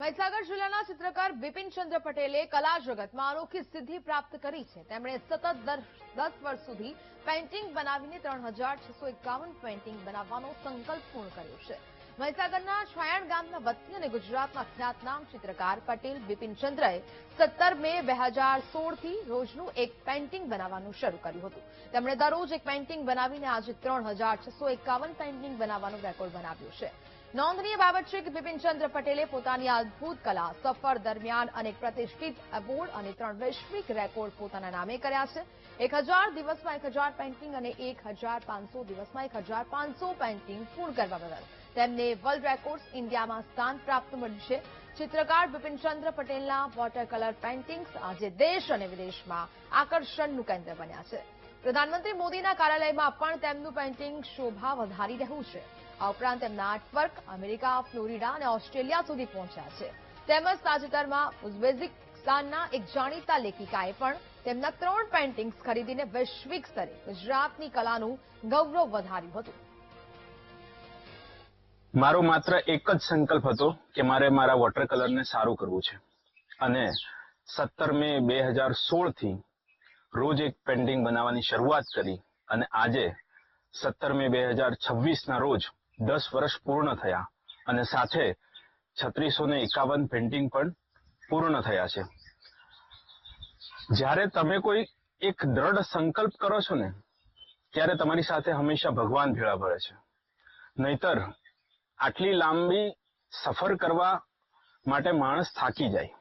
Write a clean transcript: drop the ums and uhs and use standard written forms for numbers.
મહીસાગર જિલ્લાના ચિત્રકાર બિપિનચંદ્ર પટેલે કલા જગતમાં અનોખી સિદ્ધિ પ્રાપ્ત કરી છે। તેમણે સતત 10 વર્ષ સુધી પેઇન્ટિંગ બનાવીને 3651 પેઇન્ટિંગ બનાવવાનો સંકલ્પ પૂર્ણ કર્યો છે। મહીસાગરના છાયણ ગામના વતની અને ગુજરાતના ખ્યાતનામ ચિત્રકાર પટેલ બિપિનચંદ્રએ 17 મે 2016 થી રોજનું એક પેઇન્ટિંગ બનાવવાનું શરૂ કર્યું હતું। તેમણે દરરોજ એક પેઇન્ટિંગ બનાવીને આજે 3651 પેઇન્ટિંગ બનાવવાનો રેકોર્ડ બનાવ્યો છે। નોંધનીય બાબત છે કે બિપિનચંદ્ર પટેલે પોતાની અદભુત કલા સફર દરમિયાન અનેક પ્રતિષ્ઠિત એવોર્ડ અને 3 વૈશ્વિક રેકોર્ડ પોતાના નામે કર્યા છે। 1000 દિવસમાં 1000 પેઇન્ટિંગ અને 1500 દિવસમાં 1500 પેઇન્ટિંગ પૂર્ણ કરવા બદલ તેમને વર્લ્ડ રેકોર્ડ્સ ઇન્ડિયામાં સ્થાન પ્રાપ્ત મળ્યું છે। ચિત્રકાર બિપિનચંદ્ર પટેલના વોટર કલર પેઇન્ટિંગ્સ આજે દેશ અને વિદેશમાં આકર્ષણનું કેન્દ્ર બન્યા છે। પ્રધાનમંત્રી મોદીના કાર્યાલયમાં પણ તેમનું પેઇન્ટિંગ શોભા વધારી રહ્યું છે। આ ઉપરાંત તેમના આર્ટવર્ક અમેરિકા, ફ્લોરિડા અને ઓસ્ટ્રેલિયા સુધી પહોંચ્યા છે। તેમજ તાજેતરમાં ઉઝબેકિસ્તાનના એક જાણીતા લેખિકાએ પણ તેમના 3 પેઇન્ટિંગ્સ ખરીદીને વૈશ્વિક સ્તરે ગુજરાતની કલાનું ગૌરવ વધાર્યું હતું। મારો માત્ર એક જ સંકલ્પ હતો કે મારે મારા વોટર કલરને સારું કરવું છે અને 17 મે 2016 થી રોજ એક પેઇન્ટિંગ બનાવવાની શરૂઆત કરી અને આજે 17 મે 2026 ના રોજ 10 વર્ષ પૂર્ણ થયા અને સાથે 3651 પેઇન્ટિંગ પણ પૂર્ણ થયા છે। જ્યારે તમે કોઈ એક દ્રઢ સંકલ્પ કરો છો ને ત્યારે તમારી સાથે હંમેશા ભગવાન ભેળા ભળે છે। નહીતર આટલી લાંબી સફર કરવા માટે માણસ થાકી જાય।